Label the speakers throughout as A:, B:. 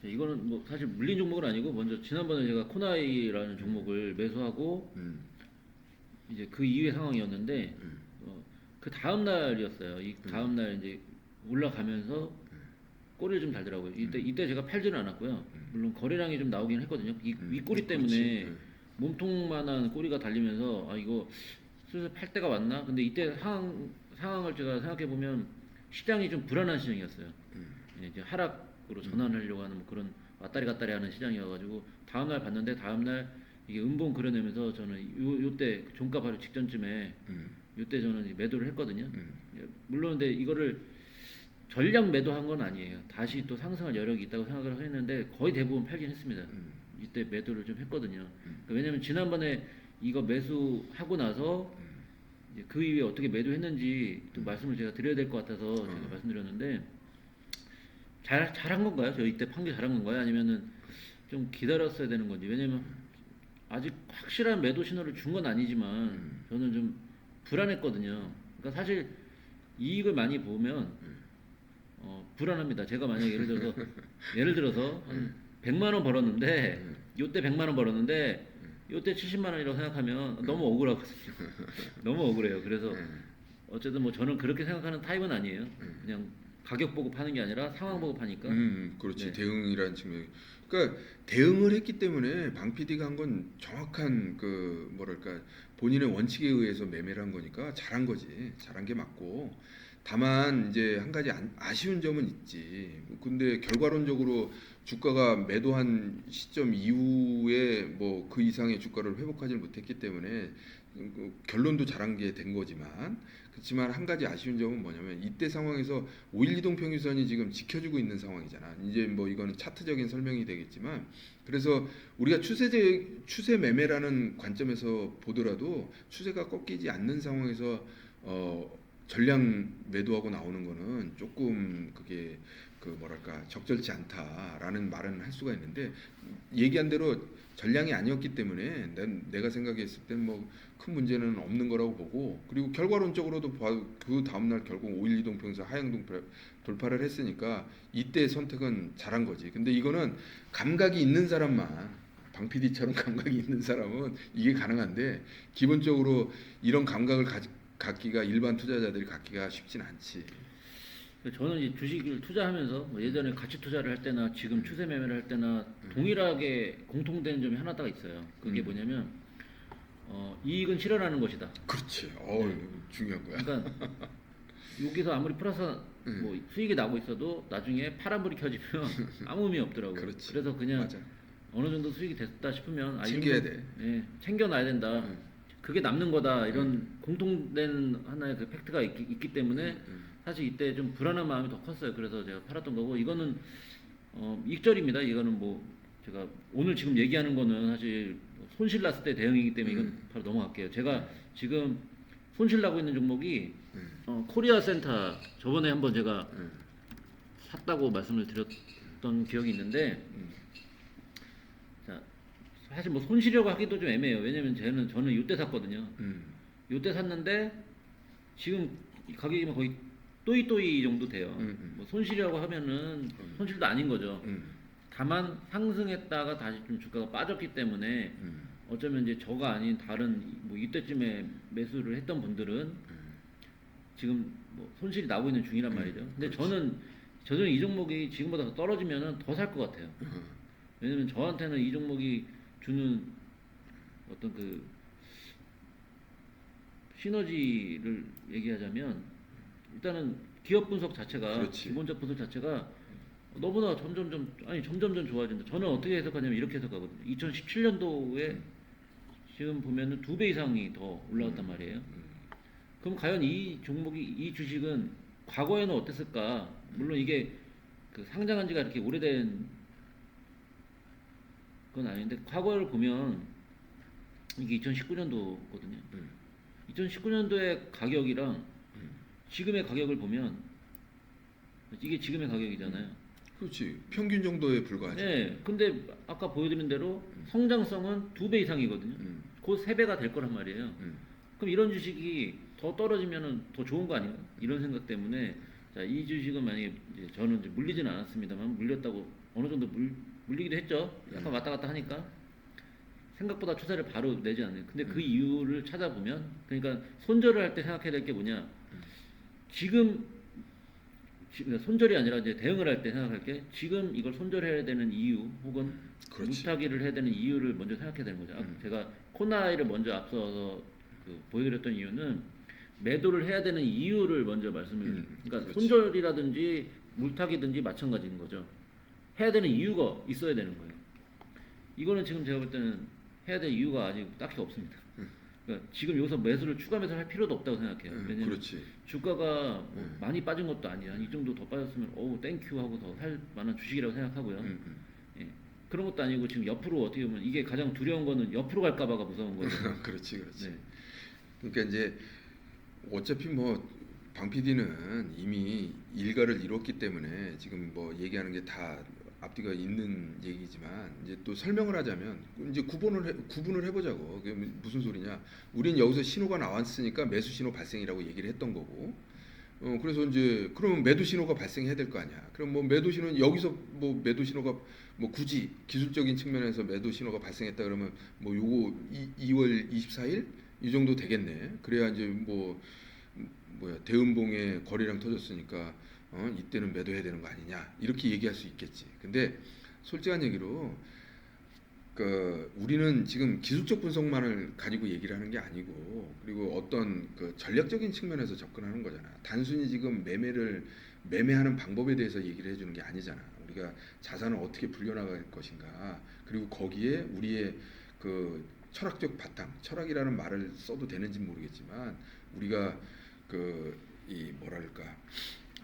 A: 이거는 뭐 사실 물린 종목은 아니고 먼저 지난번에 제가 코나이라는 종목을 매수하고 이제 그 이후의 상황이었는데 그 다음 날이었어요. 이 다음 날 이제 올라가면서 꼬리를 좀 달더라고요. 이때 제가 팔지는 않았고요. 물론 거래량이 좀 나오긴 했거든요. 이 윗꼬리 때문에 몸통만한 꼬리가 달리면서 아 이거 슬슬 팔 때가 왔나? 근데 이때 상황을 제가 생각해 보면 시장이 좀 불안한 시장이었어요. 예, 이제 하락으로 전환하려고 하는 뭐 그런 왔다리 갔다리 하는 시장이어가지고 다음날 봤는데 다음날 이게 음봉 그려내면서 저는 요때 종가 바로 직전쯤에 요때 저는 이제 매도를 했거든요. 예, 물론 근데 이거를 전량 매도한 건 아니에요. 다시 또 상승할 여력이 있다고 생각을 했는데 거의 대부분 팔긴 했습니다. 이때 매도를 좀 했거든요. 그러니까 왜냐면 지난번에 이거 매수하고 나서 이제 그 이후에 어떻게 매도했는지 또 말씀을 제가 드려야 될 것 같아서 제가 말씀드렸는데 잘한 건가요? 저 이때 판 게 잘한 건가요? 아니면은 좀 기다렸어야 되는 건지. 왜냐면 아직 확실한 매도 신호를 준 건 아니지만 저는 좀 불안했거든요. 그러니까 사실 이익을 많이 보면 불안합니다. 제가 만약 예를 들어서 한 100만 원 벌었는데 요때 100만 원 벌었는데 요때 70만 원이라고 생각하면 너무 억울하거든요. 너무 억울해요. 그래서 어쨌든 뭐 저는 그렇게 생각하는 타입은 아니에요. 그냥 가격 보고 파는 게 아니라 상황 보고 파니까.
B: 그렇지.
A: 네.
B: 대응이라는 측면. 그러니까 대응을 했기 때문에 방 PD가 한 건 정확한 그 뭐랄까 본인의 원칙에 의해서 매매를 한 거니까 잘한 거지. 잘한 게 맞고. 다만 이제 한 가지 아쉬운 점은 있지. 근데 결과론적으로 주가가 매도한 시점 이후에 뭐 그 이상의 주가를 회복하지 못했기 때문에 결론도 잘한 게 된 거지만 그렇지만 한 가지 아쉬운 점은 뭐냐면 이때 상황에서 5일 이동 평균선이 지금 지켜주고 있는 상황이잖아. 이제 뭐 이거는 차트적인 설명이 되겠지만 그래서 우리가 추세 매매라는 관점에서 보더라도 추세가 꺾이지 않는 상황에서 전량 매도하고 나오는 거는 조금 그게 그 뭐랄까 적절치 않다라는 말은 할 수가 있는데 얘기한 대로 전량이 아니었기 때문에 내가 생각했을 땐 뭐 큰 문제는 없는 거라고 보고 그리고 결과론적으로도 그 다음날 결국 5일 이동 평균선 하향 돌파를 했으니까 이때 선택은 잘한 거지. 근데 이거는 감각이 있는 사람만 방 PD처럼 감각이 있는 사람은 이게 가능한데 기본적으로 이런 감각을 갖기가 일반 투자자들이 갖기가 쉽진 않지.
A: 저는 이 주식을 투자하면서 뭐 예전에 가치 투자를 할 때나 지금 추세 매매를 할 때나 동일하게 공통된 점이 하나가 있어요. 그게 뭐냐면 이익은 실현하는 것이다.
B: 그렇지.
A: 네.
B: 중요한 거야.
A: 그러니까 여기서 아무리 플러스 뭐 수익이 나고 있어도 나중에 파란불이 켜지면 아무 의미 없더라고요.
B: 그렇지.
A: 그래서 그냥
B: 맞아.
A: 어느 정도 수익이 됐다 싶으면
B: 챙겨야 돼.
A: 예, 챙겨놔야 된다. 그게 남는 거다. 이런 공통된 하나의 그 팩트가 있기 때문에 사실 이때 좀 불안한 마음이 더 컸어요. 그래서 제가 팔았던 거고 이거는 익절입니다. 이거는 뭐 제가 오늘 지금 얘기하는 거는 사실 손실 났을 때 대응이기 때문에 이건 바로 넘어갈게요. 제가 지금 손실 나고 있는 종목이 코리아 센터 저번에 한번 제가 샀다고 말씀을 드렸던 기억이 있는데 자, 사실 뭐 손실이라고 하기도 좀 애매해요. 왜냐면 저는 이때 샀거든요. 이때 샀는데 지금 가격이 거의 또이 정도 돼요. 뭐 손실이라고 하면은 손실도 아닌 거죠. 다만 상승했다가 다시 좀 주가가 빠졌기 때문에 어쩌면 이제 저가 아닌 다른 뭐 이때쯤에 매수를 했던 분들은 지금 뭐 손실이 나고 있는 중이란 말이죠. 근데 저는 이 종목이 지금보다 더 떨어지면은 더 살 것 같아요. 왜냐면 저한테는 이 종목이 주는 어떤 그 시너지를 얘기하자면 일단은 기업 분석 자체가
B: 그렇지.
A: 기본적 분석 자체가 너무나 점점점 좋아진다. 저는 어떻게 해석하냐면 이렇게 해석하거든요. 2017년도에 지금 보면은 2배 이상이 더 올라왔단 말이에요. 그럼 과연 이 주식은 과거에는 어땠을까? 물론 이게 그 상장한 지가 이렇게 오래된 건 아닌데 과거를 보면 이게 2019년도거든요. 2019년도의 가격이랑 지금의 가격을 보면 이게 지금의 가격이잖아요.
B: 그렇지. 평균 정도에 불과하지.
A: 네, 근데 아까 보여드린 대로 성장성은 2배 이상이거든요. 곧 3배가 될 거란 말이에요. 그럼 이런 주식이 더 떨어지면은 더 좋은 거 아닌가? 이런 생각 때문에 자, 이 주식은 만약에 이제 저는 이제 물리지는 않았습니다만 물렸다고 어느 정도 물리기도 했죠. 약간 왔다 갔다 하니까 생각보다 추세를 바로 내지 않는. 근데 그 이유를 찾아보면 그러니까 손절을 할 때 생각해야 될 게 뭐냐? 지금 손절이 아니라 이제 대응을 할 때 생각할 게 지금 이걸 손절해야 되는 이유 혹은
B: 그렇지.
A: 물타기를 해야 되는 이유를 먼저 생각해야 되는 거죠. 제가 코나이를 먼저 앞서서 보여드렸던 이유는 매도를 해야 되는 이유를 먼저 말씀을 그러니까
B: 그렇지.
A: 손절이라든지 물타기든지 마찬가지인 거죠. 해야 되는 이유가 있어야 되는 거예요. 이거는 지금 제가 볼 때는 해야 될 이유가 아직 딱히 없습니다. 그러니까 지금 여기서 매수를 추가 매수를 할 필요도 없다고 생각해요. 왜냐면
B: 그렇지.
A: 주가가 뭐 많이 빠진 것도 아니야. 이 정도 더 빠졌으면 어우 땡큐 하고 더 살 만한 주식이라고 생각하고요. 예. 그런 것도 아니고 지금 옆으로 어떻게 보면 이게 가장 두려운 거는 옆으로 갈까봐가 무서운 거죠.
B: 그렇지, 그렇지.
A: 네.
B: 그러니까 이제 어차피 뭐 방 PD는 이미 일가를 이뤘기 때문에 지금 뭐 얘기하는 게 다 앞뒤가 있는 얘기지만 이제 또 설명을 하자면 이제 구분을 해보자고. 그게 무슨 소리냐? 우린 여기서 신호가 나왔으니까 매수 신호 발생이라고 얘기를 했던 거고. 그래서 이제 그러면 매도 신호가 발생해야 될 거 아니야. 그럼 뭐 매도 신호는 여기서 뭐 매도 신호가 뭐 굳이 기술적인 측면에서 매도 신호가 발생했다 그러면 뭐 요거 2월 24일 이 정도 되겠네. 그래야 이제 뭐 뭐야 대음봉에 거래량 터졌으니까 이때는 매도해야 되는 거 아니냐 이렇게 얘기할 수 있겠지. 근데 솔직한 얘기로 그 우리는 지금 기술적 분석만을 가지고 얘기를 하는 게 아니고 그리고 어떤 그 전략적인 측면에서 접근하는 거잖아. 단순히 지금 매매하는 방법에 대해서 얘기를 해주는 게 아니잖아. 우리가 자산을 어떻게 불려나갈 것인가 그리고 거기에 우리의 그 철학적 바탕, 철학이라는 말을 써도 되는지 모르겠지만 우리가 이 뭐랄까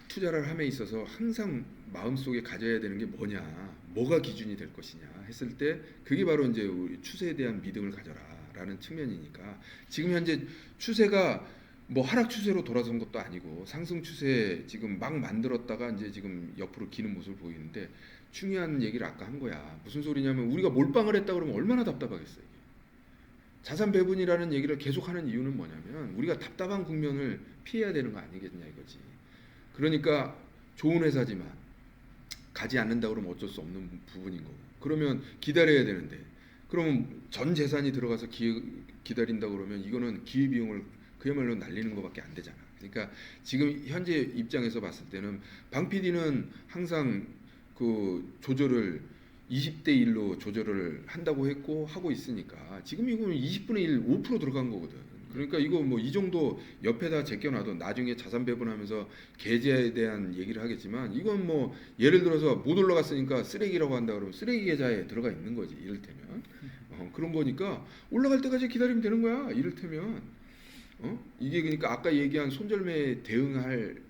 B: 투자를 함에 있어서 항상 마음속에 가져야 되는 게 뭐냐, 뭐가 기준이 될 것이냐 했을 때 그게 바로 이제 우리 추세에 대한 믿음을 가져라라는 측면이니까 지금 현재 추세가 뭐 하락 추세로 돌아선 것도 아니고 상승 추세 지금 막 만들었다가 이제 지금 옆으로 기는 모습을 보이는데 중요한 얘기를 아까 한 거야. 무슨 소리냐면 우리가 몰빵을 했다 그러면 얼마나 답답하겠어요. 자산 배분이라는 얘기를 계속하는 이유는 뭐냐면 우리가 답답한 국면을 피해야 되는 거 아니겠냐 이거지. 그러니까 좋은 회사지만 가지 않는다 그러면 어쩔 수 없는 부분인 거고. 그러면 기다려야 되는데 그러면 전 재산이 들어가서 기다린다 그러면 이거는 기회비용을 그야말로 날리는 것밖에 안 되잖아. 그러니까 지금 현재 입장에서 봤을 때는 방 PD는 항상 그 조절을 20대 1로 조절을 한다고 했고 하고 있으니까 지금 이거는 20분의 1 5% 들어간 거거든. 그러니까 이거 뭐 이 정도 옆에다 제껴놔도 나중에 자산 배분하면서 계좌에 대한 얘기를 하겠지만 이건 뭐 예를 들어서 못 올라갔으니까 쓰레기라고 한다 그러면 쓰레기 계좌에 들어가 있는 거지 이를테면 그런 거니까 올라갈 때까지 기다리면 되는 거야 이를테면 이게 그러니까 아까 얘기한 손절매에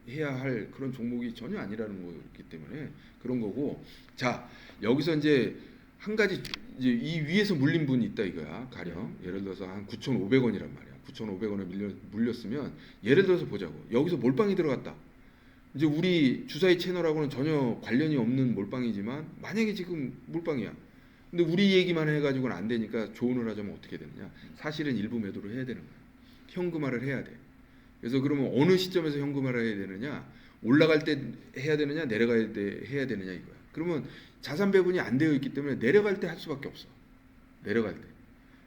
B: 해야 할 그런 종목이 전혀 아니라는 거기 때문에 그런 거고. 자 여기서 이제 한 가지 이제 이 위에서 물린 분이 있다 이거야. 가령 예를 들어서 한 9,500원이란 말이야. 9,500원에 물렸으면 예를 들어서 보자고. 여기서 몰빵이 들어갔다. 이제 우리 주사위 채널하고는 전혀 관련이 없는 몰빵이지만 만약에 지금 몰빵이야. 근데 우리 얘기만 해가지고는 안 되니까 조언을 하자면 어떻게 되느냐. 사실은 일부 매도를 해야 되는 거야. 현금화를 해야 돼. 그래서 그러면 어느 시점에서 현금화를 해야 되느냐. 올라갈 때 해야 되느냐 내려갈 때 해야 되느냐 이거야. 그러면 자산 배분이 안 되어 있기 때문에 내려갈 때 할 수밖에 없어. 내려갈 때.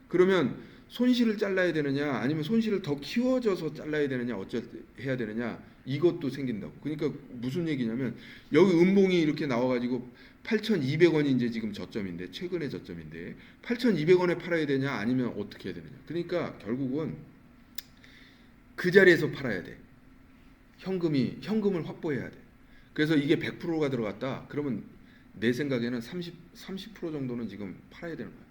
B: 그러면 손실을 잘라야 되느냐 아니면 손실을 더 키워줘서 잘라야 되느냐 어쩔 때 해야 되느냐 이것도 생긴다고. 그러니까 무슨 얘기냐면 여기 음봉이 이렇게 나와가지고 8,200원이 이제 지금 저점인데 최근의 저점인데 8,200원에 팔아야 되냐 아니면 어떻게 해야 되느냐. 그러니까 결국은 그 자리에서 팔아야 돼. 현금을 확보해야 돼. 그래서 이게 100%가 들어갔다. 그러면 내 생각에는 30% 정도는 지금 팔아야 되는 거야.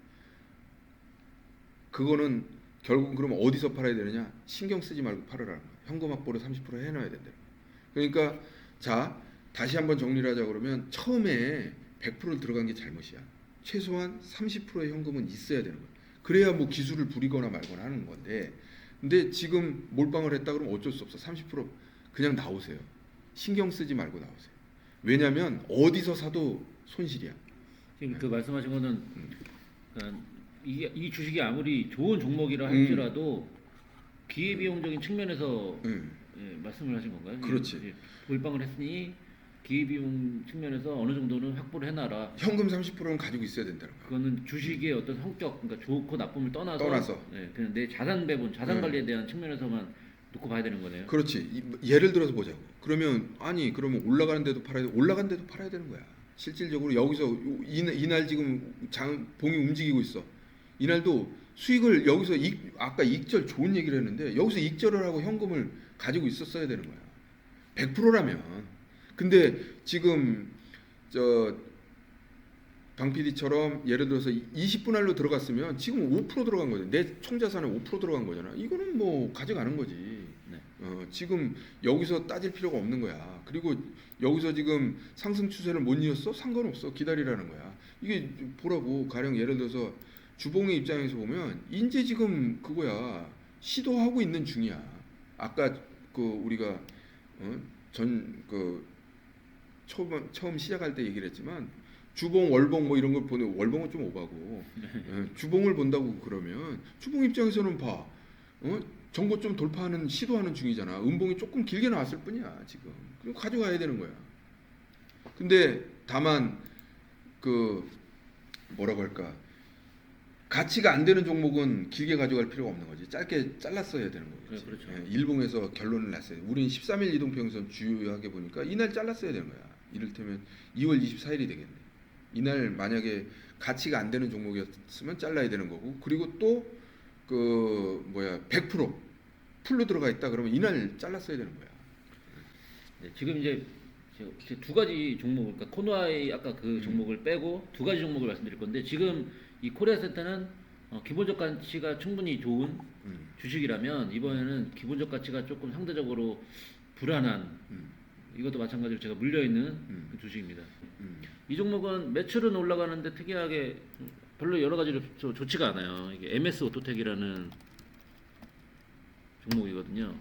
B: 그거는 결국 그러면 어디서 팔아야 되느냐? 신경 쓰지 말고 팔으라는 거야. 현금 확보를 30% 해놔야 된다. 그러니까 자 다시 한번 정리를 하자 그러면 처음에 100%를 들어간 게 잘못이야. 최소한 30%의 현금은 있어야 되는 거야. 그래야 뭐 기술을 부리거나 말거나 하는 건데 근데 지금 몰빵을 했다 그러면 어쩔 수 없어. 30% 그냥 나오세요. 신경 쓰지 말고 나오세요. 왜냐하면 어디서 사도 손실이야.
A: 지금 그 말씀하신 거는 그러니까 이 주식이 아무리 좋은 종목이라 할지라도 기회비용적인 측면에서 말씀을 하신 건가요?
B: 그렇지.
A: 이제 도입방을 했으니 기회비용 측면에서 어느 정도는 확보를 해놔라.
B: 현금 30%는 가지고 있어야 된다는 거야.
A: 그거는 주식의 어떤 성격, 그러니까 좋고 나쁨을 떠나서, 그냥 내 자산 배분, 자산 관리에 대한 측면에서만 놓고 봐야 되는 거네요.
B: 그렇지. 예를 들어서 보자고. 그러면 그러면 올라가는데도 팔아야 되는 거야. 실질적으로 여기서 이날 지금 봉이 움직이고 있어. 이날도 수익을 여기서 아까 익절 좋은 얘기를 했는데 여기서 익절을 하고 현금을 가지고 있었어야 되는 거야. 100%라면. 근데 지금 방 PD처럼 예를 들어서 20분할로 들어갔으면 지금 5% 들어간 거죠. 내 총자산에 5% 들어간 거잖아. 이거는 뭐 가져가는 거지.
A: 네.
B: 지금 여기서 따질 필요가 없는 거야. 그리고 여기서 지금 상승 추세를 못 이었어? 상관없어. 기다리라는 거야. 이게 보라고. 가령 예를 들어서 주봉의 입장에서 보면 이제 지금 그거야. 시도하고 있는 중이야. 아까 우리가 처음 시작할 때 얘기를 했지만 주봉, 월봉 뭐 이런 걸 보는 월봉은 좀 오바고 주봉을 본다고 그러면 주봉 입장에서는 봐. 전고 좀 돌파하는 시도하는 중이잖아. 음봉이 조금 길게 나왔을 뿐이야 지금. 그리고 가져가야 되는 거야. 근데 다만 뭐라고 할까, 가치가 안 되는 종목은 길게 가져갈 필요가 없는 거지. 짧게 잘랐어야 되는 거겠지.
A: 그렇죠.
B: 일봉에서 결론을 났어요. 우린 13일 이동평선 주요하게 보니까 이날 잘랐어야 되는 거야. 이를테면 2월 24일이 되겠네. 이날 만약에 가치가 안 되는 종목이었으면 잘라야 되는 거고, 그리고 또 100% 풀로 들어가 있다 그러면 이날 잘랐어야 되는 거야.
A: 네, 지금 이제 두 가지 종목, 그러니까 코너아이 아까 그 종목을 빼고 두 가지 종목을 말씀드릴 건데, 지금 이 코리아센터는 기본적 가치가 충분히 좋은 주식이라면 이번에는 기본적 가치가 조금 상대적으로 불안한, 이것도 마찬가지로 제가 물려있는 그 주식입니다. 이 종목은 매출은 올라가는데 특이하게 별로 여러 가지로 좋지가 않아요. 이게 MS 오토텍이라는 종목이거든요.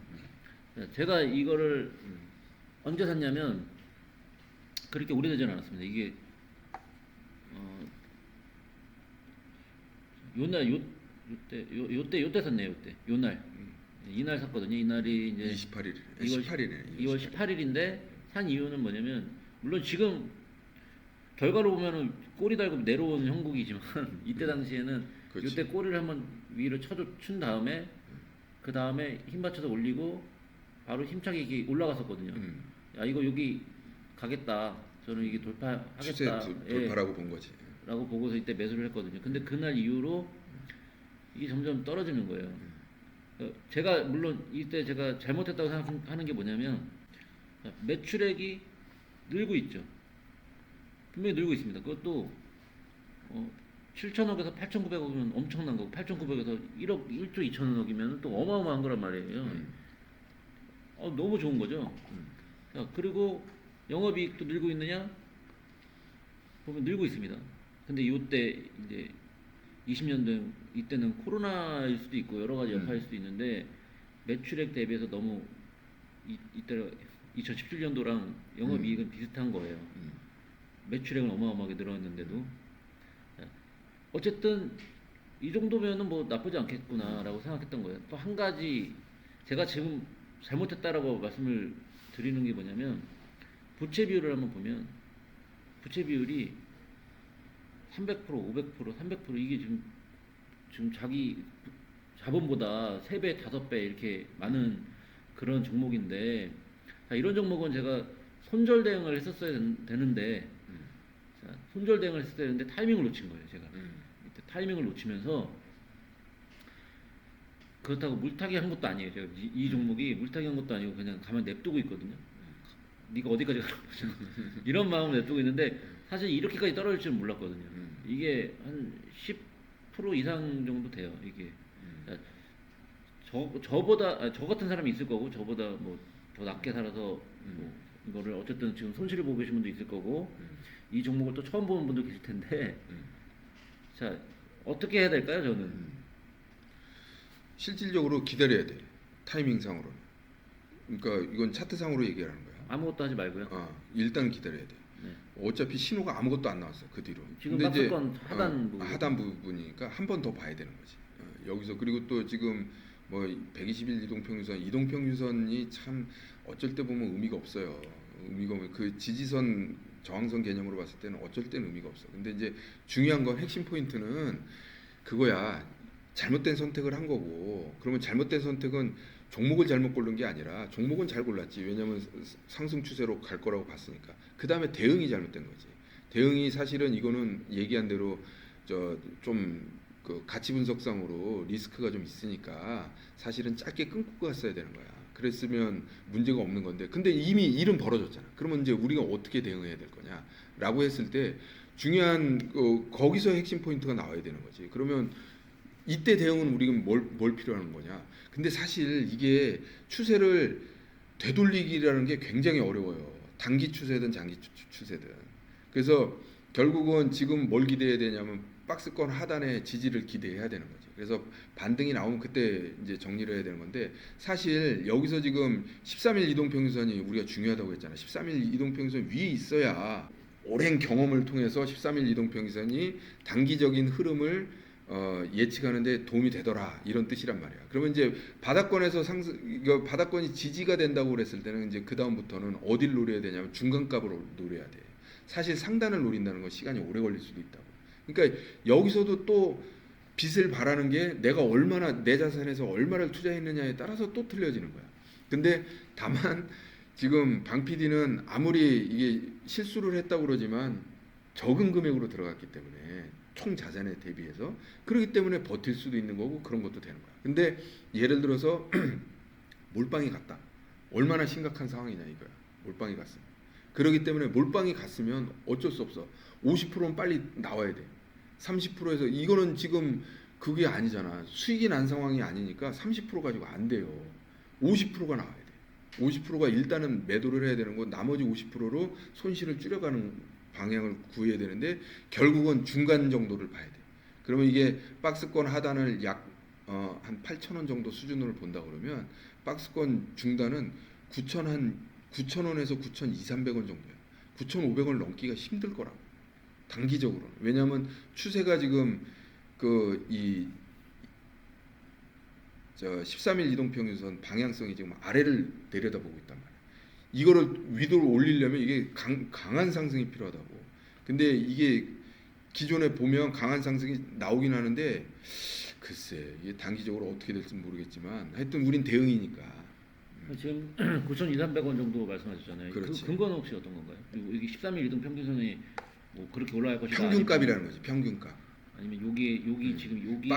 A: 제가 이거를 언제 샀냐면 그렇게 오래되지 않았습니다. 이게 요때 샀네요. 요날 이날 샀거든요. 이날이 이제 2월 18일인데 산 이유는 뭐냐면, 물론 지금 결과로 보면은 꼬리 달고 내려온 형국이지만 이때 당시에는
B: 그렇지.
A: 이때 꼬리를 한번 위로 친 다음에 그 다음에 힘 받쳐서 올리고 바로 힘차게 이렇게 올라갔었거든요. 야, 이거 여기 가겠다. 저는 이게
B: 추세
A: 돌파하겠다.
B: 돌파라고 본 거지.
A: 라고 보고서 이때 매수를 했거든요. 근데 그날 이후로 이게 점점 떨어지는 거예요. 제가 물론 이때 제가 잘못했다고 생각하는 게 뭐냐면, 매출액이 늘고 있죠. 분명히 늘고 있습니다. 그것도 7천억에서 8,900억이면 엄청난 거고, 8,900에서 1억 1조 2천억이면 또 어마어마한 거란 말이에요. 너무 좋은 거죠. 자, 그리고 영업이익도 늘고 있느냐? 보면 늘고 있습니다. 근데 이때 이제 20년대 이때는 코로나일 수도 있고 여러 가지 여파일 수도 있는데 매출액 대비해서 너무 이때 2017년도랑 영업이익은 비슷한 거예요. 매출액은 어마어마하게 늘었는데도. 어쨌든 이 정도면은 뭐 나쁘지 않겠구나라고 생각했던 거예요. 또 한 가지 제가 지금 잘못했다라고 말씀을 드리는 게 뭐냐면, 부채 비율을 한번 보면 부채 비율이 300%, 500%, 300% 이게 지금 자기 자본보다 3배, 5배 이렇게 많은 그런 종목인데, 자, 이런 종목은 제가 손절 대응을 했었어야 되는데, 자, 손절 대응을 했어야 되는데 타이밍을 놓친 거예요, 제가. 이때 타이밍을 놓치면서, 그렇다고 물타기 한 것도 아니에요. 제가 이 종목이 물타기 한 것도 아니고 그냥 가만히 냅두고 있거든요. 네가 어디까지 가는 거죠? 이런 마음을 냅두고 있는데, 사실 이렇게까지 떨어질 줄은 몰랐거든요. 이게 한 10% 이상 정도 돼요. 이게 저보다 저 같은 사람이 있을 거고, 저보다 뭐 더 낮게 살아서 뭐 이거를 어쨌든 지금 손실을 보고 계신 분도 있을 거고, 이 종목을 또 처음 보는 분도 계실 텐데, 자, 어떻게 해야 될까요? 저는
B: 실질적으로 기다려야 돼. 타이밍상으로는. 그러니까 이건 차트상으로 얘기하는 거야.
A: 아무것도 하지 말고요.
B: 일단 기다려야 돼.
A: 네.
B: 어차피 신호가 아무것도 안 나왔어 그 뒤로.
A: 지금
B: 근데 이제
A: 박스권 하단 부분.
B: 하단 부분이니까 한 번 더 봐야 되는 거지. 여기서 그리고 또 지금 뭐 121 이동평균선이 참 어쩔 때 보면 의미가 없어요. 의미가 그 지지선 저항선 개념으로 봤을 때는 어쩔 때는 의미가 없어. 근데 이제 중요한 건 핵심 포인트는 그거야. 잘못된 선택을 한 거고, 그러면 잘못된 선택은 종목을 잘못 고른 게 아니라 종목은 잘 골랐지. 왜냐하면 상승 추세로 갈 거라고 봤으니까. 그 다음에 대응이 잘못된 거지. 대응이 사실은 이거는 얘기한 대로 그 가치 분석상으로 리스크가 좀 있으니까 사실은 짧게 끊고 갔어야 되는 거야. 그랬으면 문제가 없는 건데, 근데 이미 일은 벌어졌잖아. 그러면 이제 우리가 어떻게 대응해야 될 거냐라고 했을 때 중요한 거기서 핵심 포인트가 나와야 되는 거지. 그러면 이때 대응은 우리가 뭘 필요한 거냐? 근데 사실 이게 추세를 되돌리기라는 게 굉장히 어려워요. 단기 추세든 장기 추세든. 그래서 결국은 지금 뭘 기대해야 되냐면 박스권 하단에 지지를 기대해야 되는 거지. 그래서 반등이 나오면 그때 이제 정리를 해야 되는 건데, 사실 여기서 지금 13일 이동평균선이 우리가 중요하다고 했잖아. 13일 이동평균선 위에 있어야 오랜 경험을 통해서 13일 이동평균선이 단기적인 흐름을 예측하는데 도움이 되더라, 이런 뜻이란 말이야. 그러면 이제 바닥권에서 바닥권이 지지가 된다고 그랬을 때는 이제 그 다음부터는 어디를 노려야 되냐면 중간값으로 노려야 돼. 사실 상단을 노린다는 건 시간이 오래 걸릴 수도 있다고. 그러니까 여기서도 또 빚을 바라는 게 내가 얼마나 내 자산에서 얼마를 투자했느냐에 따라서 또 틀려지는 거야. 근데 다만 지금 방 PD는 아무리 이게 실수를 했다고 그러지만 적은 금액으로 들어갔기 때문에 총 자산에 대비해서, 그렇기 때문에 버틸 수도 있는 거고 그런 것도 되는 거야. 근데 예를 들어서 몰빵이 갔다. 얼마나 심각한 상황이냐 이거야. 몰빵이 갔으면. 그렇기 때문에 몰빵이 갔으면 어쩔 수 없어. 50%는 빨리 나와야 돼. 30%에서 이거는 지금 그게 아니잖아. 수익이 난 상황이 아니니까 30% 가지고 안 돼요. 50%가 나와야 돼. 50%가 일단은 매도를 해야 되는 거, 나머지 50%로 손실을 줄여가는 방향을 구해야 되는데 결국은 중간 정도를 봐야 돼. 그러면 이게 박스권 하단을 약 한 8,000원 정도 수준으로 본다 그러면 박스권 중단은 9,000원에서 9,200~300원 정도야. 9,500원 넘기가 힘들 거라고. 단기적으로는. 왜냐하면 추세가 지금 13일 이동평균선 방향성이 지금 아래를 내려다보고 있단 말이야. 이거를 위로 올리려면 이게 강한 상승이 필요하다고. 근데 이게 기존에 보면 강한 상승이 나오긴 하는데 글쎄 이게 단기적으로 어떻게 될지 모르겠지만 하여튼 우린 대응이니까.
A: 지금 9,200~300원 정도 말씀하셨잖아요. 그
B: 그렇지.
A: 근거는 혹시 어떤 건가요? 그리고 여기 13일 이동 평균선이 뭐 그렇게 올라갈 것이다.
B: 평균값이라는 거지. 평균값.
A: 아니면 여기 지금 여기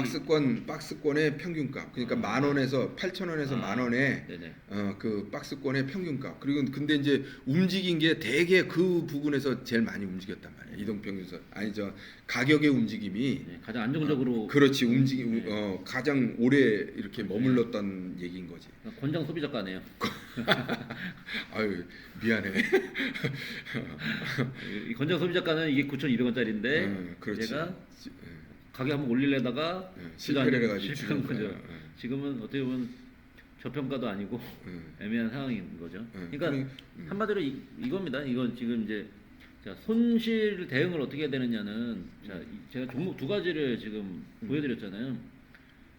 B: 박스권의 평균값. 그러니까 10,000원에서 8,000원에서 10,000원에
A: 네네.
B: 그 박스권의 평균값. 그리고 근데 이제 움직인 게 대개 그 부분에서 제일 많이 움직였단 말이야. 이동평균선. 아니 가격의 움직임이
A: 네, 가장 안정적으로
B: 그렇지. 움직임
A: 네.
B: 가장 오래 이렇게 머물렀던 얘기인 거지.
A: 권장 소비자가네요.
B: 아유 미안해.
A: 이 권장 소비자가는 이게 9,200원짜리인데
B: 그렇지.
A: 제가 가격 한번 올리려다가
B: 실패를 해가지고
A: 실패한
B: 죽은
A: 거죠.
B: 거야.
A: 지금은 어떻게 보면 저평가도 아니고 애매한 상황인 거죠. 그러니까 한마디로 이겁니다. 이건 지금 이제 자, 손실 대응을 어떻게 해야 되느냐는 제가 종목 두 가지를 지금 보여드렸잖아요.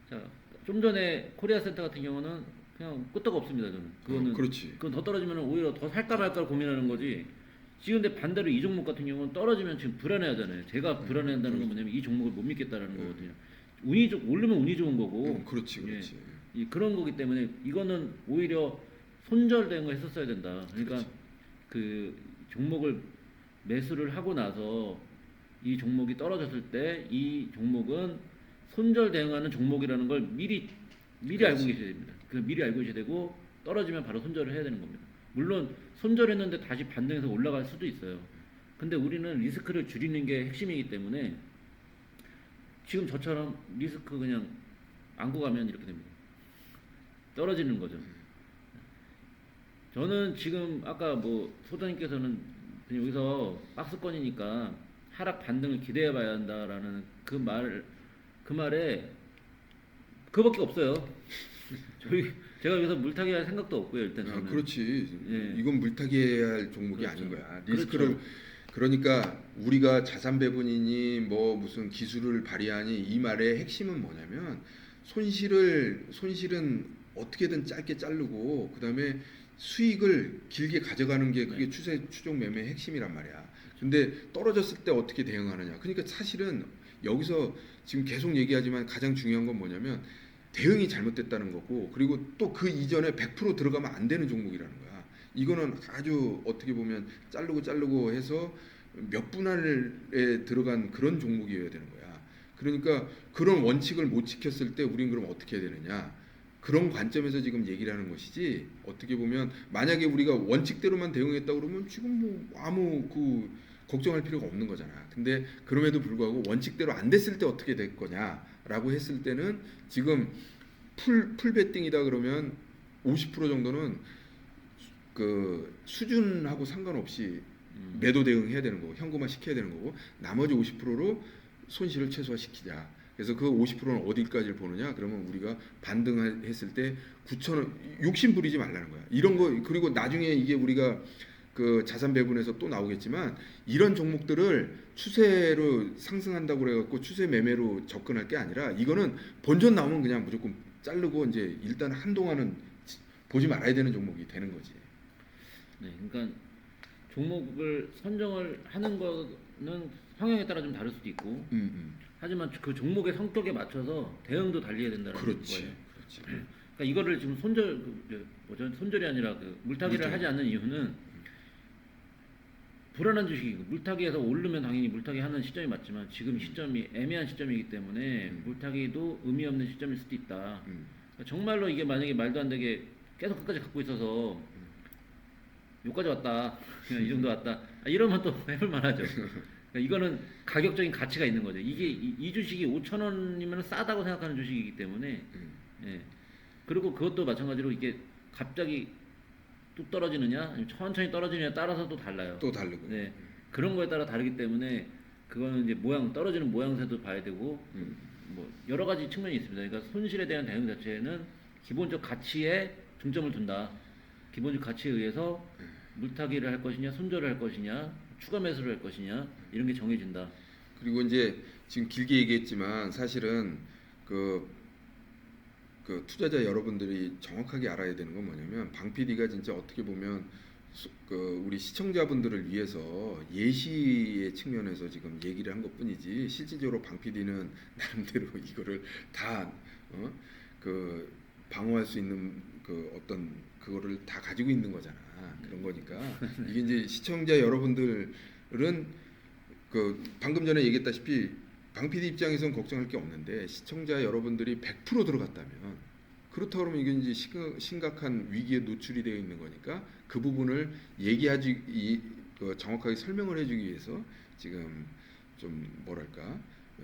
A: 자, 좀 전에 코리아센터 같은 경우는 그냥 끄떡 없습니다. 저는 그거는
B: 그렇지.
A: 그건 더 떨어지면 오히려 더 살까 말까 고민하는 거지. 지금 근데 반대로 이 종목 같은 경우는 떨어지면 지금 불안해하잖아요. 제가 불안해한다는 건 뭐냐면 이 종목을 못 믿겠다라는 거거든요. 오르면 운이 좋은 거고.
B: 그렇지, 그렇지.
A: 그런 거기 때문에 이거는 오히려 손절 대응을 했었어야 된다. 그러니까
B: 그렇지.
A: 그 종목을 매수를 하고 나서 이 종목이 떨어졌을 때 이 종목은 손절 대응하는 종목이라는 걸 미리 알고 계셔야 됩니다. 미리 알고 계셔야 되고 떨어지면 바로 손절을 해야 되는 겁니다. 물론 손절했는데 다시 반등해서 올라갈 수도 있어요. 근데 우리는 리스크를 줄이는 게 핵심이기 때문에 지금 저처럼 리스크 그냥 안고 가면 이렇게 됩니다. 떨어지는 거죠. 저는 지금 아까 뭐 소장님께서는 그냥 여기서 박스권이니까 하락 반등을 기대해 봐야 한다라는 그 말에 그거밖에 없어요. 제가 여기서 물타기 할 생각도 없고요. 일단 저는.
B: 그렇지.
A: 예.
B: 이건 물타기 해야 할 종목이
A: 그렇죠.
B: 아닌 거야. 리스크를
A: 그렇죠.
B: 그러니까 우리가 자산 배분이니 뭐 무슨 기술을 발휘하니 이 말의 핵심은 뭐냐면 손실은 어떻게든 짧게 자르고 그다음에 수익을 길게 가져가는 게 그게 추세 추종 매매의 핵심이란 말이야. 근데 떨어졌을 때 어떻게 대응하느냐. 그러니까 사실은 여기서 지금 계속 얘기하지만 가장 중요한 건 뭐냐면 대응이 잘못됐다는 거고, 그리고 또 그 이전에 100% 들어가면 안 되는 종목이라는 거야. 이거는 아주 어떻게 보면 자르고 해서 몇 분할에 들어간 그런 종목이어야 되는 거야. 그러니까 그런 원칙을 못 지켰을 때 우린 그럼 어떻게 해야 되느냐. 그런 관점에서 지금 얘기를 하는 것이지, 어떻게 보면 만약에 우리가 원칙대로만 대응했다 그러면 지금 뭐 아무 그 걱정할 필요가 없는 거잖아. 근데 그럼에도 불구하고 원칙대로 안 됐을 때 어떻게 될 거냐라고 했을 때는 지금 풀 베팅이다 그러면 50% 정도는 그 수준하고 상관없이 매도 대응해야 되는 거고 현금화 시켜야 되는 거고, 나머지 50%로 손실을 최소화시키자. 그래서 그 50%는 어디까지를 보느냐? 그러면 우리가 반등했을 때 9,000원 욕심 부리지 말라는 거야. 이런 거. 그리고 나중에 이게 우리가 그 자산 배분에서 또 나오겠지만 이런 종목들을 추세로 상승한다고 그래갖고 추세 매매로 접근할 게 아니라 이거는 본전 나오면 그냥 무조건 자르고 이제 일단 한동안은 보지 말아야 되는 종목이 되는 거지.
A: 네, 그러니까 종목을 선정을 하는 거는 성향에 따라 좀 다를 수도 있고, 하지만 그 종목의 성격에 맞춰서 대응도 달리해야 된다는
B: 그렇지.
A: 거예요.
B: 그렇지.
A: 그러니까 이거를 지금 손절이 아니라 그 물타기를 하지 않는 이유는 불안한 주식이고, 물타기에서 오르면 당연히 물타기 하는 시점이 맞지만 지금 시점이 애매한 시점이기 때문에 물타기도 의미 없는 시점일 수도 있다. 그러니까 정말로 이게 만약에 말도 안 되게 계속 끝까지 갖고 있어서 여기까지 왔다, 그냥 이 정도 왔다, 이러면 또 해볼 만하죠. 그러니까 이거는 가격적인 가치가 있는 거죠. 이게 이 주식이 5,000원이면 싸다고 생각하는 주식이기 때문에, 예. 그리고 그것도 마찬가지로 이게 갑자기 뚝 떨어지느냐, 아니면 천천히 떨어지느냐에 따라서 또 달라요.
B: 또 다르고.
A: 네, 그런 거에 따라 다르기 때문에 그거는 이제 떨어지는 모양새도 봐야 되고, 뭐 여러 가지 측면이 있습니다. 그러니까 손실에 대한 대응 자체는 기본적 가치에 중점을 둔다. 기본적 가치에 의해서 물타기를 할 것이냐, 손절을 할 것이냐, 추가 매수를 할 것이냐, 이런 게 정해진다.
B: 그리고 이제 지금 길게 얘기했지만 사실은 그 투자자 여러분들이 정확하게 알아야 되는 건 뭐냐면, 방 PD가 진짜 어떻게 보면 그 우리 시청자분들을 위해서 예시의 측면에서 지금 얘기를 한 것뿐이지, 실질적으로 방 PD는 나름대로 이거를 다 그 방어할 수 있는 그 어떤 그거를 다 가지고 있는 거잖아. 그런 거니까 이게 이제 시청자 여러분들은 그 방금 전에 얘기했다시피 방 PD 입장에선 걱정할 게 없는데, 시청자 여러분들이 100% 들어갔다면, 그렇다 그러면 이게 이제 심각한 위기에 노출이 되어 있는 거니까 그 부분을 얘기하지 정확하게 설명을 해주기 위해서 지금 좀 뭐랄까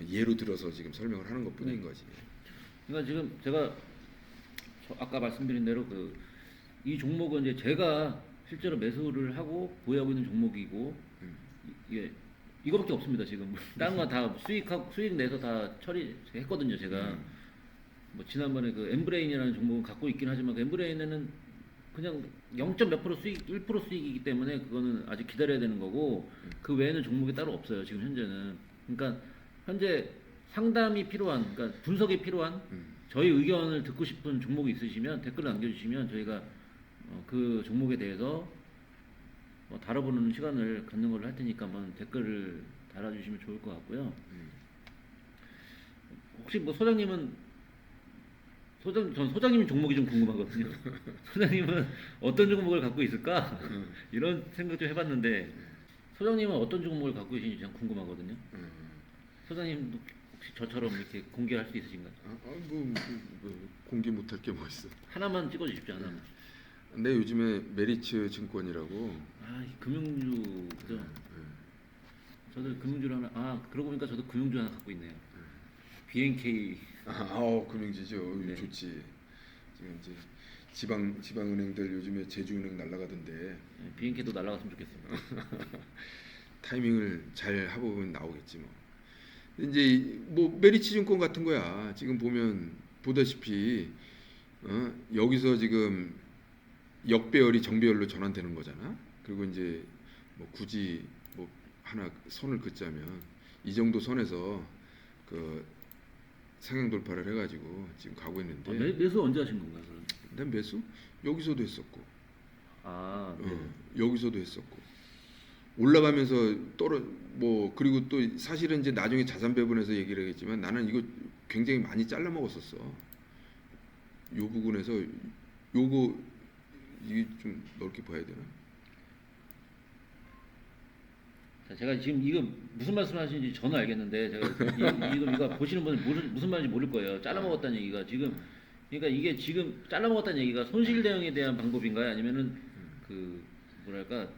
B: 예로 들어서 지금 설명을 하는 것뿐인 거지.
A: 그러니까 지금 제가 아까 말씀드린 대로 이 종목은 이제 제가 실제로 매수를 하고 보유하고 있는 종목이고, 이게 이거밖에 없습니다. 지금 다른 건 다 수익 내서 다 처리했거든요. 제가 뭐 지난번에 그 엠브레인이라는 종목은 갖고 있긴 하지만 그 엠브레인에는 그냥 0. 몇 프로 수익, 1% 수익이기 때문에 그거는 아직 기다려야 되는 거고, 그 외에는 종목이 따로 없어요. 지금 현재는. 그러니까 현재 상담이 필요한, 그러니까 분석이 필요한, 저희 의견을 듣고 싶은 종목이 있으시면 댓글 남겨주시면 저희가 그 종목에 대해서 다뤄보는 시간을 갖는 걸로 할 테니까 한번 댓글을 달아주시면 좋을 것 같고요. 혹시 뭐 전 소장님 종목이 좀 궁금하거든요. 소장님은 어떤 종목을 갖고 있을까? 이런 생각 좀 해봤는데, 소장님은 어떤 종목을 갖고 계신지 참 궁금하거든요. 소장님도 혹시 저처럼 이렇게 공개할 수 있으신가요?
B: 뭐 공개 못할 게 뭐 있어.
A: 하나만 찍어주십시오. 하나만.
B: 근데 요즘에 메리츠 증권이라고.
A: 금융주 그죠? 저도 금융주를 하나. 그러고 보니까 저도 금융주 하나 갖고 있네요. BNK.
B: 금융지죠.
A: 네.
B: 좋지. 지금 이제 지방은행들 요즘에 제주은행 날라가던데.
A: 네, BNK도 날아갔으면 좋겠습니다.
B: 타이밍을 잘 하고 보면 나오겠지 뭐. 이제 뭐 메리츠 증권 같은 거야. 지금 보다시피 여기서 지금 역배열이 정배열로 전환되는 거잖아. 그리고 이제 뭐 굳이 뭐 하나 선을 긋자면 이 정도 선에서 그 상향 돌파를 해가지고 지금 가고 있는데.
A: 매수 언제 하신 건가요? 그럼?
B: 난 매수 여기서도 했었고,
A: 네.
B: 여기서도 했었고, 올라가면서 뭐 그리고 또 사실은 이제 나중에 자산 배분해서 얘기를 하겠지만 나는 이거 굉장히 많이 잘라 먹었었어. 요 부분에서 요거 이게 좀 넓게 봐야 되나?
A: 자, 제가 지금 이거 무슨 말씀하시는지 저는 알겠는데 제가 이거 보시는 분은 무슨 말인지 모를 거예요. 잘라 먹었다는 얘기가 지금 그러니까 이게 지금 잘라 먹었다는 얘기가 손실 대응에 대한 방법인가요? 아니면은 그 뭐랄까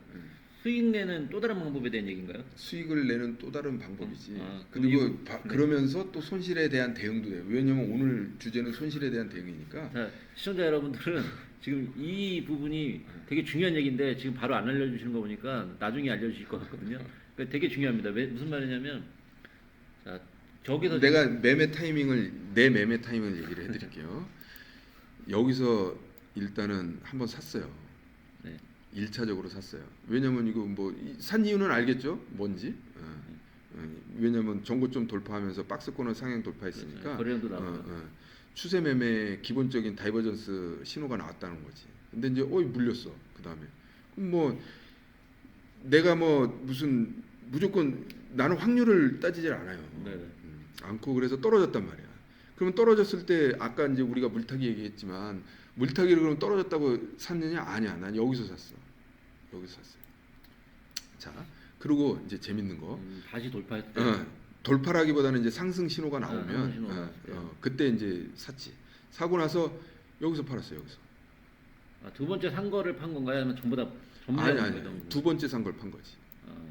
A: 수익 내는 또 다른 방법에 대한 얘기인가요?
B: 수익을 내는 또 다른 방법이지.
A: 그럼
B: 그리고 그러면서 또 손실에 대한 대응도 돼요. 왜냐면 오늘 주제는 손실에 대한 대응이니까.
A: 자, 시청자 여러분들은 지금 이 부분이 되게 중요한 얘기인데 지금 바로 안 알려주시는 거 보니까 나중에 알려주실 것 같거든요. 그러니까 되게 중요합니다. 무슨 말이냐면 자 저기서
B: 내가 내 매매 타이밍을 얘기를 해드릴게요. 여기서 일단은 한번 샀어요.
A: 네.
B: 1차적으로 샀어요. 왜냐면 이거 뭐 산 이유는 알겠죠? 뭔지. 왜냐면 전고점 돌파하면서 박스권을 상향 돌파했으니까
A: 거래량도 나오고
B: 추세 매매 기본적인 다이버전스 신호가 나왔다는 거지. 근데 이제 물렸어. 그다음에 뭐 내가 뭐 무슨 무조건 나는 확률을 따지질 않아요.
A: 네.
B: 않고 그래서 떨어졌단 말이야. 그러면 떨어졌을 때 아까 이제 우리가 물타기 얘기했지만 물타기를 그럼 떨어졌다고 샀느냐? 아니야. 난 여기서 샀어. 여기서 샀어요. 자, 그리고 이제 재밌는 거.
A: 다시 돌파했어요.
B: 돌파라기보다는 이제 상승 신호가 나오면
A: 신호가
B: 그때 이제 샀지. 사고 나서 여기서 팔았어요. 여기서.
A: 두 번째 산 거를 판 건가요? 아니면 전부 다
B: 아니. 두 번째 산 걸 판 거지.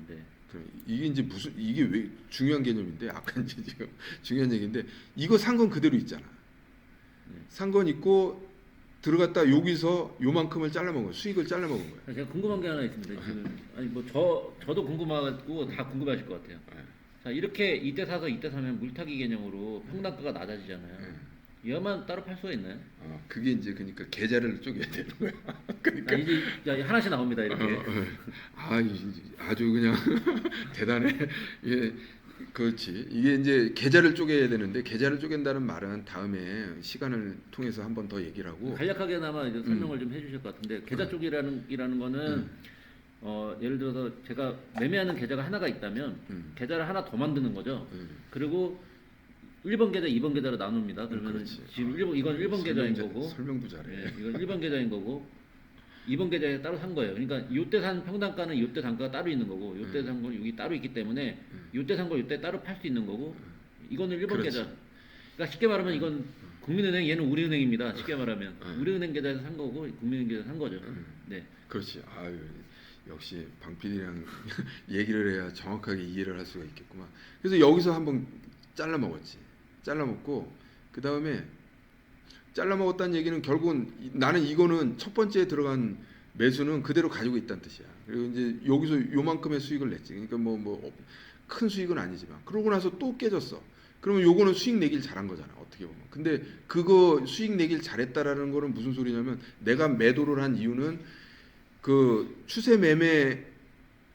A: 네.
B: 그럼 이게 이제 이게 왜 중요한 개념인데 아까 이제 지금 중요한 얘기인데 이거 산 건 그대로 있잖아. 산 건 있고 들어갔다 여기서 요만큼을 잘라 먹은 거야. 수익을 잘라 먹은 거야.
A: 제가 궁금한 게 하나 있습니다. 지금 아니 뭐 저도 궁금하고 다 궁금하실 것 같아요. 자 이렇게 이때 사서 이때 사면 물타기 개념으로 평단가가 낮아지잖아요. 얘만 따로 팔 수가 있나요?
B: 그게 이제 그러니까 계좌를 쪼개야 되는 거야. 그러니까
A: 이제 하나씩 나옵니다 이렇게.
B: 아주 그냥 대단해. 예, 그렇지. 이게 이제 계좌를 쪼개야 되는데 계좌를 쪼갠다는 말은 다음에 시간을 통해서 한 번 더 얘기를 하고
A: 간략하게나마 이제 설명을 좀 해주실 것 같은데 계좌 쪽이라는 거는 예를 들어서 제가 매매하는 계좌가 하나가 있다면 계좌를 하나 더 만드는 거죠. 그리고 1번 계좌, 2번 계좌로 나눕니다. 그러면 지금 이건 1번 계좌인 거고
B: 설명도 잘해.
A: 네, 이건 1번 계좌인 거고 2번 계좌에 따로 산 거예요. 그러니까 요때 산 평단가는 요때 단가가 따로 있는 거고 요때 산 건 여기 따로 있기 때문에 요때 산 걸 요때 따로 팔 수 있는 거고 이거는 1번
B: 그렇지.
A: 계좌. 그러니까 쉽게 말하면 이건 국민은행 얘는 우리은행입니다. 쉽게 말하면 우리은행 계좌에서 산 거고 국민은행 계좌에서 산 거죠. 네.
B: 그렇지. 아유 역시 방 PD랑 얘기를 해야 정확하게 이해를 할 수가 있겠구만. 그래서 여기서 한번 잘라 먹었지. 잘라 먹고 그 다음에 잘라 먹었다는 얘기는 결국은 나는 이거는 첫 번째 들어간 매수는 그대로 가지고 있다는 뜻이야. 그리고 이제 여기서 요만큼의 수익을 냈지. 그러니까 뭐 큰 수익은 아니지만 그러고 나서 또 깨졌어. 그러면 요거는 수익 내길 잘한 거잖아. 어떻게 보면. 근데 그거 수익 내길 잘했다라는 거는 무슨 소리냐면 내가 매도를 한 이유는 그 추세 매매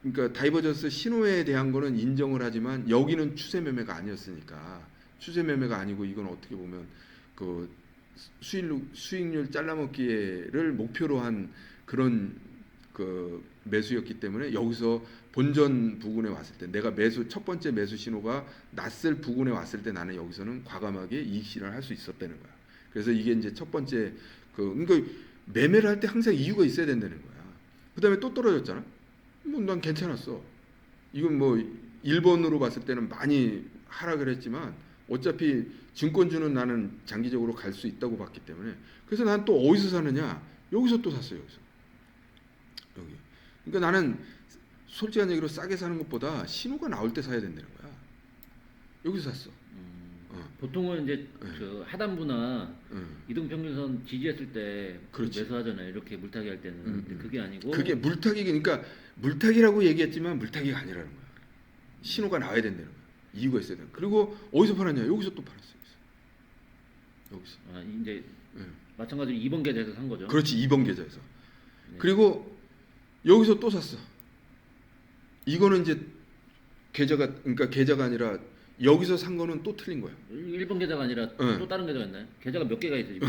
B: 그러니까 다이버전스 신호에 대한 거는 인정을 하지만 여기는 추세 매매가 아니었으니까 추세 매매가 아니고 이건 어떻게 보면 그 수익률 잘라먹기를 목표로 한 그런 그 매수였기 때문에 여기서 본전 부근에 왔을 때 내가 첫 번째 매수 신호가 났을 부근에 왔을 때 나는 여기서는 과감하게 이익 실현을 할 수 있었다는 거야. 그래서 이게 이제 첫 번째 그러니까 매매를 할 때 항상 이유가 있어야 된다는 거야. 그다음에 또 떨어졌잖아. 뭐 난 괜찮았어. 이건 뭐 1번으로 봤을 때는 많이 하락을 했지만 어차피 증권주는 나는 장기적으로 갈 수 있다고 봤기 때문에 그래서 난 또 어디서 사느냐 여기서 또 샀어요. 여기. 그러니까 나는 솔직한 얘기로 싸게 사는 것보다 신호가 나올 때 사야 된다는 거야. 여기서 샀어.
A: 보통은 이제 그 하단부나 이동평균선 지지했을 때 매수하잖아요. 이렇게 물타기 할 때는 근데 그게 아니고
B: 그게 물타기 그러니까 물타기라고 얘기했지만 물타기가 아니라는 거야. 신호가 나와야 된다는 거야. 이유가 있어야 돼. 그리고 어디서 팔았냐? 여기서 또 팔았어. 여기서.
A: 이제 마찬가지로 2번 계좌에서 산 거죠.
B: 그렇지. 2번 계좌에서.
A: 네.
B: 그리고 여기서 또 샀어. 이거는 이제 계좌가 아니라 여기서 산 거는 또 틀린 거야.
A: 일본 계좌가 아니라
B: 네.
A: 또 다른 계좌가 있나요? 계좌가 몇 개가 있어 지금?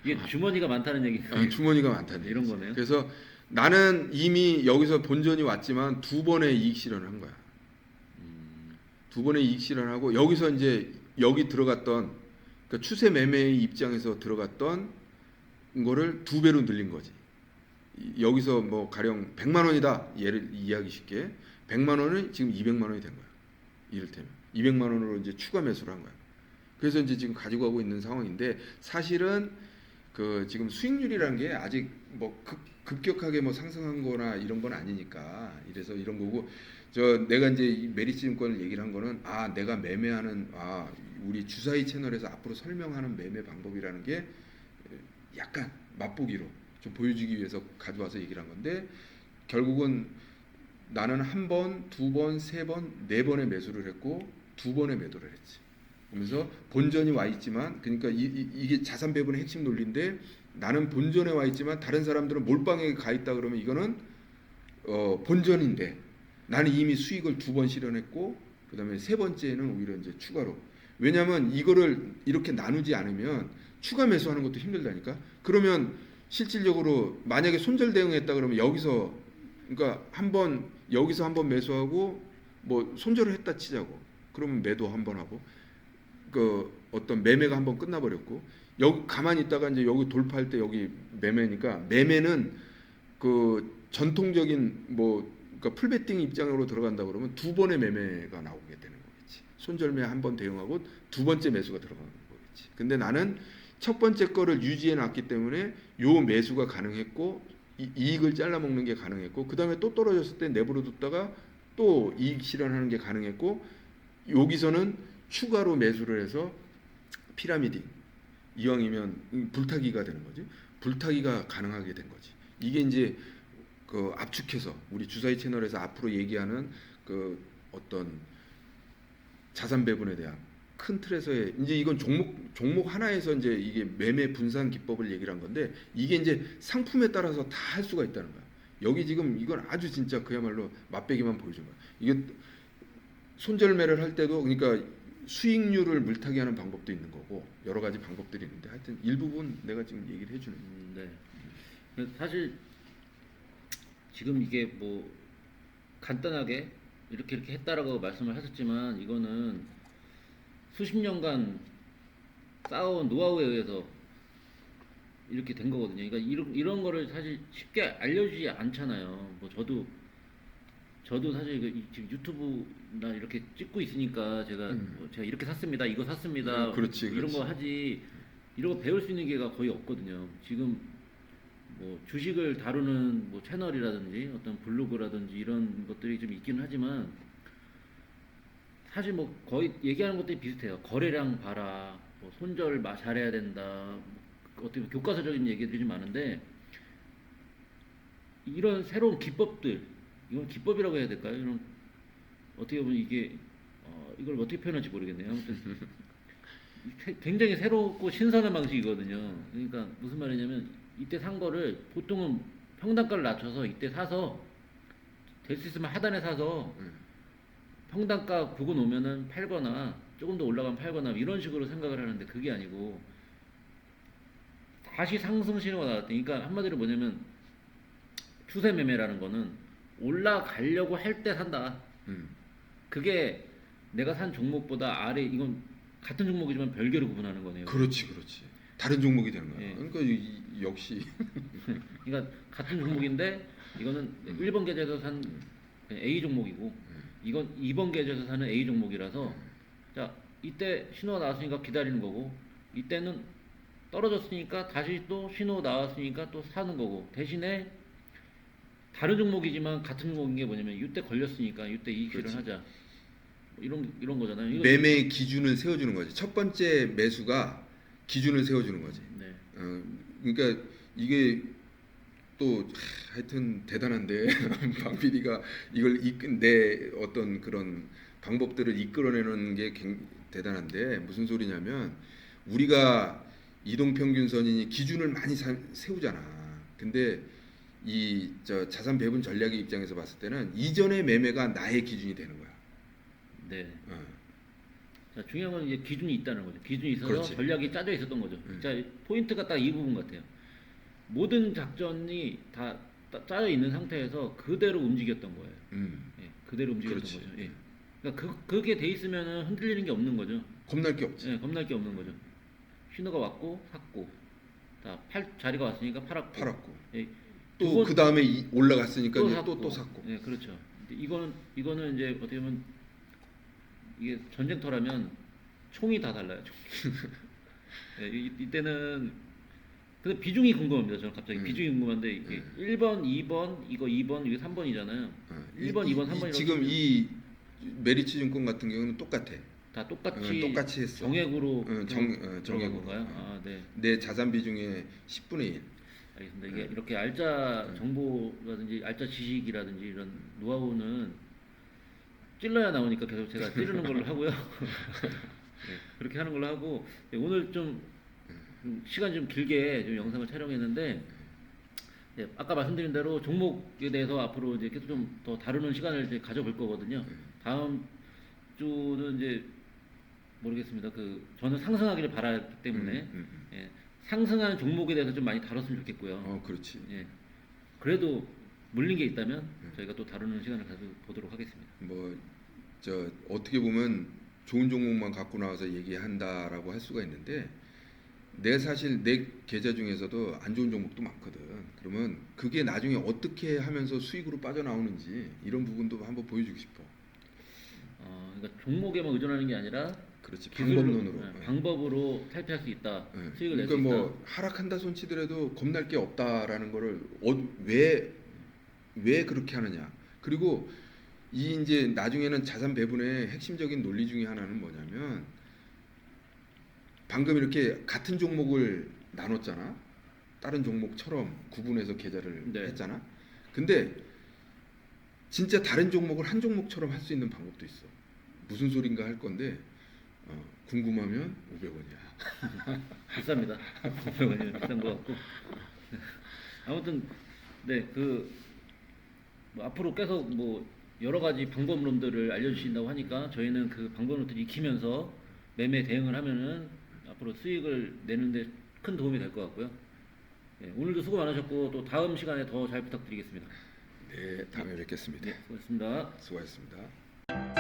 A: 이게 주머니가 많다는 얘기.
B: 주머니가 많다는
A: 이런
B: 얘기지.
A: 거네요.
B: 그래서 나는 이미 여기서 본전이 왔지만 두 번의 이익 실현을 한 거야. 두 번의 이익 실현하고 여기서 이제 여기 들어갔던 그러니까 추세 매매의 입장에서 들어갔던 거를 두 배로 늘린 거지. 여기서 뭐 가령 100만 원이다. 예를 이해하기 쉽게 100만 원은 지금 200만 원이 된 거야. 이를테면 200만 원으로 이제 추가 매수를 한 거야. 그래서 이제 지금 가지고 가고 있는 상황인데 사실은 그 지금 수익률이라는 게 아직 뭐 급격하게 뭐 상승한 거나 이런 건 아니니까 이래서 이런 거고 저 내가 이제 이 메리츠증권을 얘기를 한 거는 내가 매매하는 우리 주사위 채널에서 앞으로 설명하는 매매 방법이라는 게 약간 맛보기로 좀 보여주기 위해서 가져와서 얘기를 한 건데 결국은 나는 한 번, 두 번, 세 번, 네 번의 매수를 했고 두 번의 매도를 했지. 그러면서 본전이 와 있지만 그러니까 이게 자산 배분의 핵심 논리인데 나는 본전에 와 있지만 다른 사람들은 몰빵에 가 있다 그러면 이거는 본전인데 나는 이미 수익을 두 번 실현했고 그다음에 세 번째는 오히려 이제 추가로 왜냐하면 이거를 이렇게 나누지 않으면 추가 매수하는 것도 힘들다니까. 그러면 실질적으로 만약에 손절 대응했다 그러면 여기서 그러니까 여기서 한 번 매수하고 뭐 손절을 했다 치자고 그러면 매도 한 번 하고 그 어떤 매매가 한 번 끝나버렸고 여기 가만히 있다가 이제 여기 돌파할 때 여기 매매니까 매매는 그 전통적인 뭐 그러니까 풀베팅 입장으로 들어간다 그러면 두 번의 매매가 나오게 되는 거겠지. 손절매 한 번 대응하고 두 번째 매수가 들어가는 거겠지. 근데 나는 첫 번째 거를 유지해 놨기 때문에 요 매수가 가능했고 이익을 잘라 먹는 게 가능했고 그다음에 또 떨어졌을 때 내버려 뒀다가 또 이익 실현하는 게 가능했고 여기서는 추가로 매수를 해서 피라미딩 이왕이면 불타기가 되는 거지. 불타기가 가능하게 된 거지. 이게 이제 그 압축해서 우리 주사위 채널에서 앞으로 얘기하는 그 어떤 자산 배분에 대한 큰 틀에서의 이제 이건 종목 하나에서 이제 이게 매매 분산 기법을 얘기를 한 건데 이게 이제 상품에 따라서 다 할 수가 있다는 거야. 여기 지금 이건 아주 진짜 그야말로 맛배기만 보여준 거야. 이게 손절매를 할 때도 그러니까 수익률을 물타기 하는 방법도 있는 거고 여러 가지 방법들이 있는데 하여튼 일부분 내가 지금 얘기를 해주는 거야.
A: 네. 사실 지금 이게 뭐 간단하게 이렇게 했다라고 말씀을 하셨지만 이거는 수십 년간 쌓아온 노하우에 의해서 이렇게 된 거거든요. 그러니까 이런 거를 사실 쉽게 알려주지 않잖아요. 뭐 저도 사실 지금 유튜브나 이렇게 찍고 있으니까 제가 제가 이렇게 샀습니다, 이거 샀습니다,
B: 그렇지,
A: 이런
B: 그렇지.
A: 거 하지 이런 거 배울 수 있는 게가 거의 없거든요. 지금 뭐 주식을 다루는 뭐 채널이라든지 어떤 블로그라든지 이런 것들이 좀 있기는 하지만 사실 뭐 거의 얘기하는 것들이 비슷해요. 거래량 봐라, 뭐 손절 잘해야 된다, 뭐 어떻게 보면 교과서적인 얘기들이 좀 많은데 이런 새로운 기법들, 이건 기법이라고 해야 될까요? 이런 어떻게 보면 이게 이걸 어떻게 표현할지 모르겠네요. 아무튼 굉장히 새롭고 신선한 방식이거든요. 그러니까 무슨 말이냐면 이때 산 거를 보통은 평단가를 낮춰서 이때 사서 될 수 있으면 하단에 사서 평단가 보고 놓으면은 팔거나 조금 더 올라가면 팔거나 이런 식으로 생각을 하는데 그게 아니고 다시 상승 신호가 나왔대. 그러니까 한마디로 뭐냐면 추세 매매라는 거는 올라가려고 할 때 산다. 그게 내가 산 종목보다 아래 이건 같은 종목이지만 별개로 구분하는 거네요.
B: 그렇지. 다른 종목이 되는 거야.
A: 예.
B: 그러니까 역시
A: 그러니까 같은 종목인데 이거는 1번 계좌에서 산 A 종목이고 이건 2번 계좌에서 사는 A 종목이라서 자 이때 신호가 나왔으니까 기다리는 거고 이때는 떨어졌으니까 다시 또 신호 나왔으니까 또 사는 거고 대신에 다른 종목이지만 같은 종목인 게 뭐냐면 이때 걸렸으니까 이때 이익 실현하자 이런 거잖아요. 이거
B: 매매의 기준을 세워주는 거지. 첫 번째 매수가 기준을 세워주는 거지.
A: 네.
B: 그러니까 이게 또 하여튼 대단한데 방 PD가 이걸 내 어떤 그런 방법들을 이끌어내는 게 대단한데 무슨 소리냐면 우리가 이동평균선이니 기준을 많이 세우잖아. 근데 저 자산 배분 전략의 입장에서 봤을 때는 이전의 매매가 나의 기준이 되는 거야.
A: 네.
B: 어.
A: 자, 중요한 건 이제 기준이 있다는 거죠. 기준이 있어서
B: 그렇지.
A: 전략이 짜져 있었던 거죠. 자, 포인트가 딱 이 부분 같아요. 모든 작전이 다 짜져 있는 상태에서 그대로 움직였던 거예요. 예, 그대로 움직였던
B: 그렇지.
A: 거죠. 예. 그러니까 그게 돼 있으면 흔들리는 게 없는 거죠.
B: 겁날 게 없지.
A: 예, 겁날 게 없는 거죠. 신호가 왔고 샀고, 자리가 왔으니까 팔았고, 예,
B: 또 그 다음에 올라갔으니까 이제
A: 샀고.
B: 또 샀고.
A: 예, 그렇죠. 근데 이거는 이제 어떻게 보면 이게 전쟁터라면 총이 다 달라요. 총. 예, 이때는 근데 비중이 궁금합니다. 저는 갑자기 비중이 궁금한데 이게 1번, 2번, 이거 2번, 이게 3번이잖아요. 1번, 2번, 3번이라고
B: 지금 이 메리츠 증권 같은 경우는 똑같아.
A: 다 똑같이
B: 했어.
A: 정액으로
B: 정액으로.
A: 들어간 건가요? 아, 네.
B: 내 자산 비중의 10분의 1.
A: 알겠습니다. 이게 이렇게 알짜 정보라든지 알짜 지식이라든지 이런 노하우는 찔러야 나오니까 계속 제가 찌르는 걸로 하고요. 네, 그렇게 하는 걸로 하고 네, 오늘 좀 시간 좀 길게 좀 영상을 촬영했는데 네, 아까 말씀드린 대로 종목에 대해서 앞으로 이제 계속 좀 더 다루는 시간을 이제 가져볼 거거든요. 다음 주는 이제 모르겠습니다. 저는 상승하기를 바라기 때문에 예, 상승하는 종목에 대해서 좀 많이 다뤘으면 좋겠고요.
B: 그렇지.
A: 예, 그래도 물린 게 있다면 저희가 또 다루는 시간을 가져보도록 하겠습니다.
B: 어떻게 보면 좋은 종목만 갖고 나와서 얘기한다라고 할 수가 있는데 사실 내 계좌 중에서도 안 좋은 종목도 많거든. 그러면 그게 나중에 어떻게 하면서 수익으로 빠져나오는지 이런 부분도 한번 보여주고 싶어.
A: 그러니까 종목에만 의존하는 게 아니라
B: 그렇지.
A: 기술로,
B: 방법론으로.
A: 방법으로 탈피할 수 있다. 수익을 낼 수
B: 그러니까
A: 있다.
B: 뭐 하락한다 손치더라도 겁날 게 없다라는 거를 왜 그렇게 하느냐. 그리고 이제 나중에는 자산 배분의 핵심적인 논리 중에 하나는 뭐냐면 방금 이렇게 같은 종목을 나눴잖아. 다른 종목처럼 구분해서 계좌를
A: 네.
B: 했잖아. 근데 진짜 다른 종목을 한 종목처럼 할 수 있는 방법도 있어. 무슨 소린가 할 건데 궁금하면 500원이야.
A: 비쌉니다. 500원이 비싼 것 같고. 아무튼 네, 뭐 앞으로 계속 뭐 여러 가지 방법론들을 알려주신다고 하니까 저희는 그 방법론들을 익히면서 매매 대응을 하면은 앞으로 수익을 내는데 큰 도움이 될 것 같고요. 네, 오늘도 수고 많으셨고 또 다음 시간에 더 잘 부탁드리겠습니다.
B: 네, 다음에 뵙겠습니다.
A: 네, 수고하셨습니다.
B: 수고하셨습니다.